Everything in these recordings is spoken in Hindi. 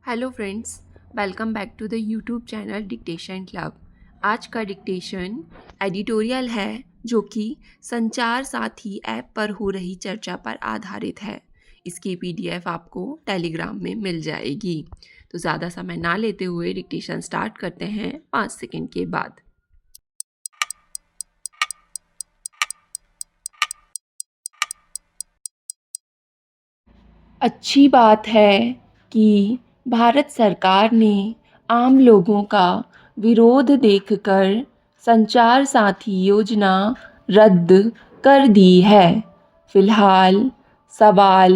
Hello friends, welcome back to the YouTube channel dictation club. आज का डिक्टेशन एडिटोरियल है जो कि संचार साथी ऐप पर हो रही चर्चा पर आधारित है। इसकी पीडीएफ आपको टेलीग्राम में मिल जाएगी। तो ज़्यादा समय ना लेते हुए डिक्टेशन स्टार्ट करते हैं 5 सेकंड के बाद। अच्छी बात है कि भारत सरकार ने आम लोगों का विरोध देखकर संचार साथी योजना रद्द कर दी है। फिलहाल सवाल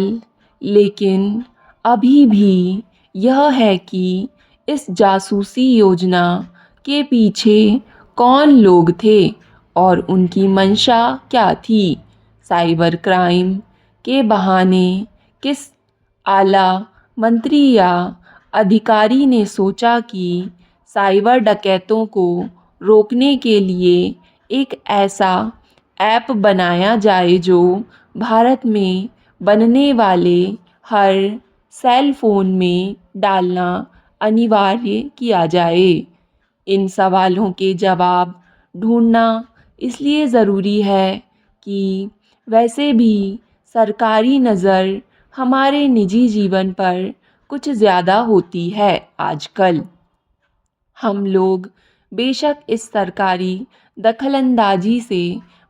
लेकिन अभी भी यह है कि इस जासूसी योजना के पीछे कौन लोग थे और उनकी मंशा क्या थी। साइबर क्राइम के बहाने किस आला मंत्री या अधिकारी ने सोचा कि साइबर डकैतों को रोकने के लिए एक ऐसा ऐप बनाया जाए जो भारत में बनने वाले हर सेल फोन में डालना अनिवार्य किया जाए। इन सवालों के जवाब ढूंढना इसलिए ज़रूरी है कि वैसे भी सरकारी नज़र हमारे निजी जीवन पर कुछ ज़्यादा होती है आजकल। हम लोग बेशक इस सरकारी दखलंदाजी से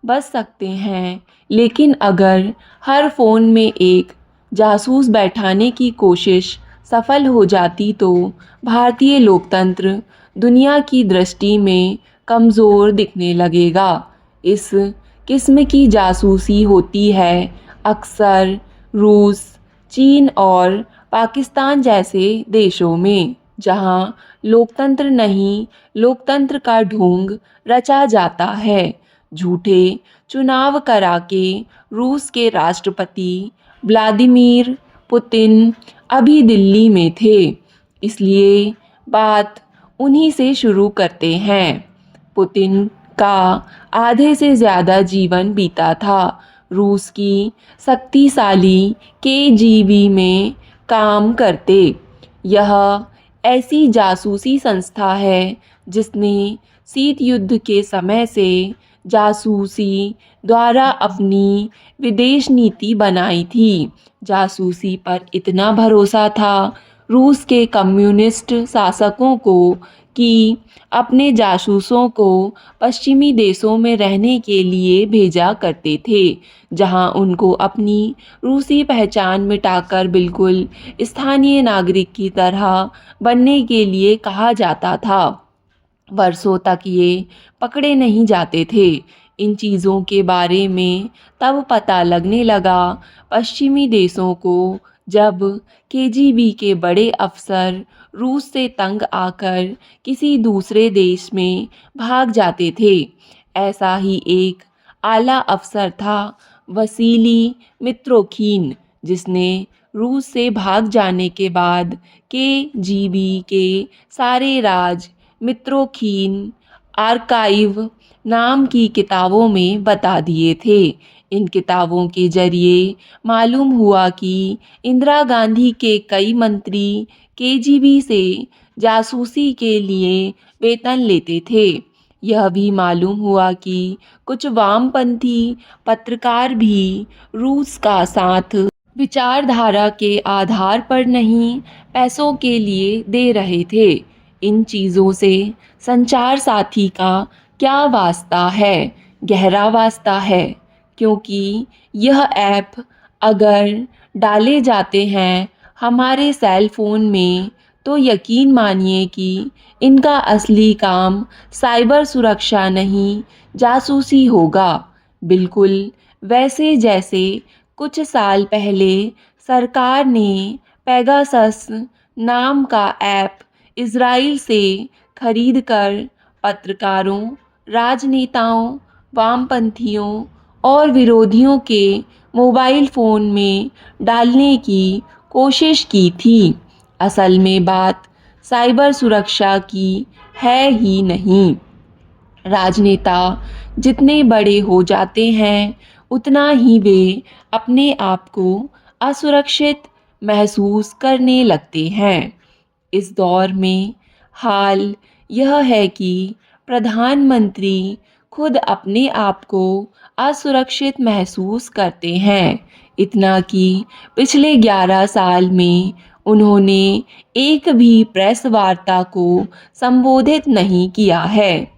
बच सकते हैं, लेकिन अगर हर फ़ोन में एक जासूस बैठाने की कोशिश सफल हो जाती तो भारतीय लोकतंत्र दुनिया की दृष्टि में कमज़ोर दिखने लगेगा। इस किस्म की जासूसी होती है अक्सर रूस, चीन और पाकिस्तान जैसे देशों में, जहां लोकतंत्र नहीं लोकतंत्र का ढोंग रचा जाता है। झूठे चुनाव करा के रूस के राष्ट्रपति व्लादिमीर पुतिन अभी दिल्ली में थे, इसलिए बात उन्हीं से शुरू करते हैं। पुतिन का आधे से ज़्यादा जीवन बीता था रूस की शक्तिशाली केजीबी में काम करते। यह ऐसी जासूसी संस्था है जिसने शीत युद्ध के समय से जासूसी द्वारा अपनी विदेश नीति बनाई थी। जासूसी पर इतना भरोसा था रूस के कम्युनिस्ट शासकों को कि अपने जासूसों को पश्चिमी देशों में रहने के लिए भेजा करते थे, जहां उनको अपनी रूसी पहचान मिटाकर बिल्कुल स्थानीय नागरिक की तरह बनने के लिए कहा जाता था। वर्षों तक ये पकड़े नहीं जाते थे। इन चीज़ों के बारे में तब पता लगने लगा पश्चिमी देशों को, जब केजीबी के बड़े अफसर रूस से तंग आकर किसी दूसरे देश में भाग जाते थे। ऐसा ही एक आला अफसर था वसीली मित्रोखीन, जिसने रूस से भाग जाने के बाद केजीबी के सारे राज मित्रोखीन आर्काइव नाम की किताबों में बता दिए थे। इन किताबों के जरिए मालूम हुआ कि इंदिरा गांधी के कई मंत्री केजीबी से जासूसी के लिए वेतन लेते थे। यह भी मालूम हुआ कि कुछ वामपंथी पत्रकार भी रूस का साथ विचारधारा के आधार पर नहीं, पैसों के लिए दे रहे थे। इन चीज़ों से संचार साथी का क्या वास्ता है? गहरा वास्ता है, क्योंकि यह ऐप अगर डाले जाते हैं हमारे सेल फ़ोन में तो यकीन मानिए कि इनका असली काम साइबर सुरक्षा नहीं, जासूसी होगा। बिल्कुल वैसे जैसे कुछ साल पहले सरकार ने पेगासस नाम का ऐप इज़राइल से खरीदकर पत्रकारों, राजनेताओं, वामपंथियों और विरोधियों के मोबाइल फ़ोन में डालने की कोशिश की थी। असल में बात साइबर सुरक्षा की है ही नहीं। राजनेता जितने बड़े हो जाते हैं उतना ही वे अपने आप को असुरक्षित महसूस करने लगते हैं। इस दौर में हाल यह है कि प्रधानमंत्री खुद अपने आप को असुरक्षित महसूस करते हैं। इतना कि पिछले 11 साल में उन्होंने एक भी प्रेस वार्ता को संबोधित नहीं किया है।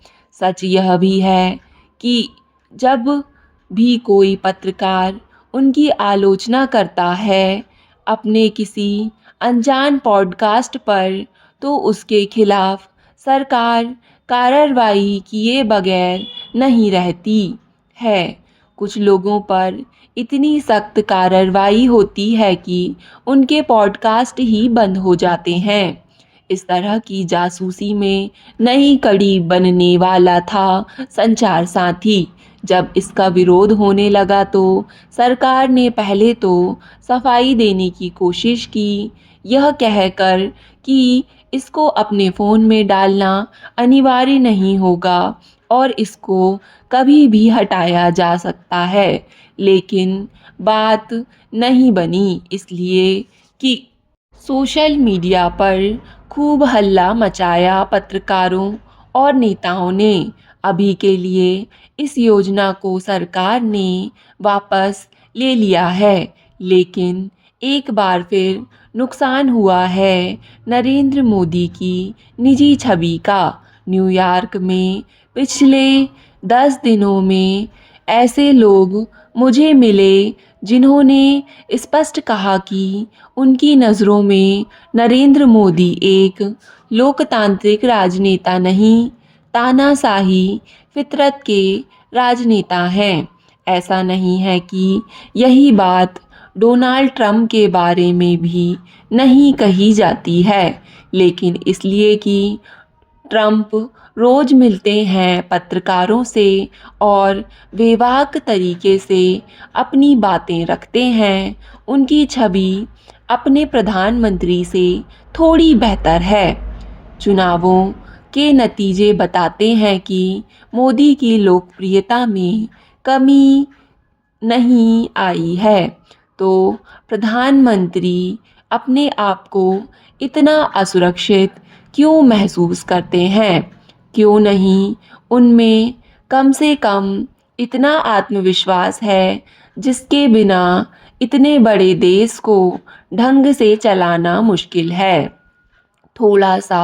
सच यह भी है कि जब भी कोई पत्रकार उनकी आलोचना करता है अपने किसी अनजान पॉडकास्ट पर, तो उसके खिलाफ सरकार कार्रवाई किए बगैर नहीं रहती है। कुछ लोगों पर इतनी सख्त कार्रवाई होती है कि उनके पॉडकास्ट ही बंद हो जाते हैं। इस तरह की जासूसी में नई कड़ी बनने वाला था संचार साथी। जब इसका विरोध होने लगा तो सरकार ने पहले तो सफाई देने की कोशिश की, यह कहकर कि इसको अपने फ़ोन में डालना अनिवार्य नहीं होगा और इसको कभी भी हटाया जा सकता है। लेकिन बात नहीं बनी, इसलिए कि सोशल मीडिया पर खूब हल्ला मचाया पत्रकारों और नेताओं ने। अभी के लिए इस योजना को सरकार ने वापस ले लिया है, लेकिन एक बार फिर नुकसान हुआ है नरेंद्र मोदी की निजी छवि का। न्यूयॉर्क में पिछले 10 दिनों में ऐसे लोग मुझे मिले जिन्होंने स्पष्ट कहा कि उनकी नज़रों में नरेंद्र मोदी एक लोकतांत्रिक राजनेता नहीं, तानाशाही फितरत के राजनेता हैं। ऐसा नहीं है कि यही बात डोनाल्ड ट्रंप के बारे में भी नहीं कही जाती है, लेकिन इसलिए कि ट्रंप रोज मिलते हैं पत्रकारों से और बेबाक तरीके से अपनी बातें रखते हैं, उनकी छवि अपने प्रधानमंत्री से थोड़ी बेहतर है। चुनावों के नतीजे बताते हैं कि मोदी की लोकप्रियता में कमी नहीं आई है, तो प्रधानमंत्री अपने आप को इतना असुरक्षित क्यों महसूस करते हैं? क्यों नहीं उनमें कम से कम इतना आत्मविश्वास है जिसके बिना इतने बड़े देश को ढंग से चलाना मुश्किल है? थोड़ा सा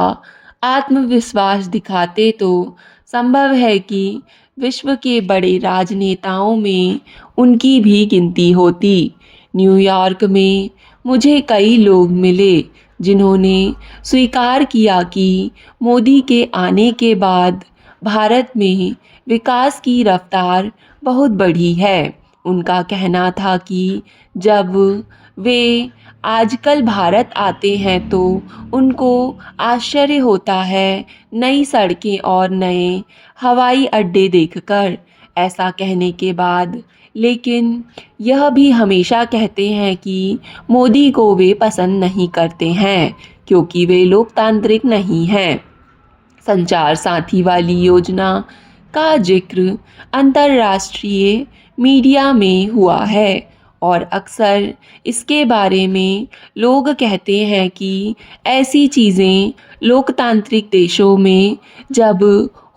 आत्मविश्वास दिखाते तो संभव है कि विश्व के बड़े राजनेताओं में उनकी भी गिनती होती। न्यूयॉर्क में मुझे कई लोग मिले जिन्होंने स्वीकार किया कि मोदी के आने के बाद भारत में विकास की रफ्तार बहुत बढ़ी है। उनका कहना था कि जब वे आजकल भारत आते हैं तो उनको आश्चर्य होता है नई सड़कें और नए हवाई अड्डे देखकर। ऐसा कहने के बाद लेकिन यह भी हमेशा कहते हैं कि मोदी को वे पसंद नहीं करते हैं क्योंकि वे लोकतांत्रिक नहीं हैं। संचार साथी वाली योजना का जिक्र अंतर्राष्ट्रीय मीडिया में हुआ है और अक्सर इसके बारे में लोग कहते हैं कि ऐसी चीज़ें लोकतांत्रिक देशों में जब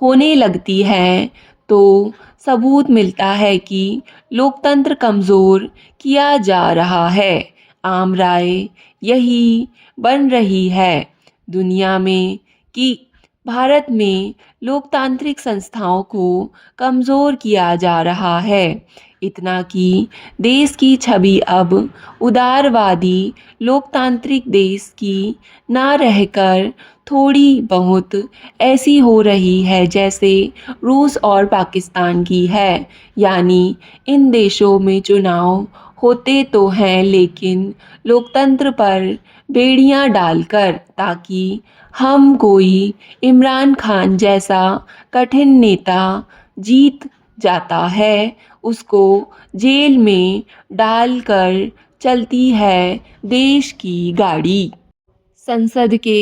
होने लगती है तो सबूत मिलता है कि लोकतंत्र कमज़ोर किया जा रहा है। आम राय यही बन रही है दुनिया में कि भारत में लोकतांत्रिक संस्थाओं को कमज़ोर किया जा रहा है। इतना कि देश की छवि अब उदारवादी लोकतांत्रिक देश की ना रहकर थोड़ी बहुत ऐसी हो रही है जैसे रूस और पाकिस्तान की है। यानी इन देशों में चुनाव होते तो हैं लेकिन लोकतंत्र पर बेड़ियां डालकर, ताकि हम कोई इमरान खान जैसा कठिन नेता जीत जाता है उसको जेल में डालकर चलती है देश की गाड़ी। संसद के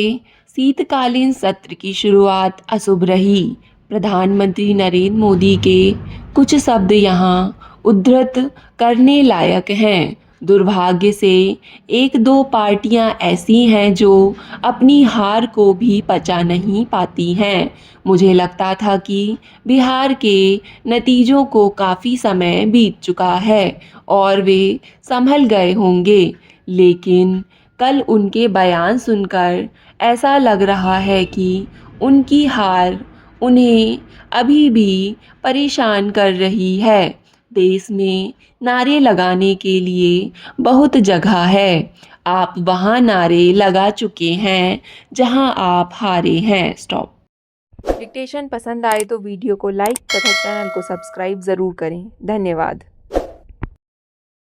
शीतकालीन सत्र की शुरुआत अशुभ रही। प्रधानमंत्री नरेंद्र मोदी के कुछ शब्द यहाँ उद्धृत करने लायक हैं। दुर्भाग्य से एक दो पार्टियां ऐसी हैं जो अपनी हार को भी पचा नहीं पाती हैं। मुझे लगता था कि बिहार के नतीजों को काफ़ी समय बीत चुका है और वे संभल गए होंगे, लेकिन कल उनके बयान सुनकर ऐसा लग रहा है कि उनकी हार उन्हें अभी भी परेशान कर रही है। देश में नारे लगाने के लिए बहुत जगह है। आप वहाँ नारे लगा चुके हैं जहाँ आप हारे हैं। स्टॉप। डिक्टेशन पसंद आए तो वीडियो को लाइक तथा चैनल को सब्सक्राइब ज़रूर करें। धन्यवाद।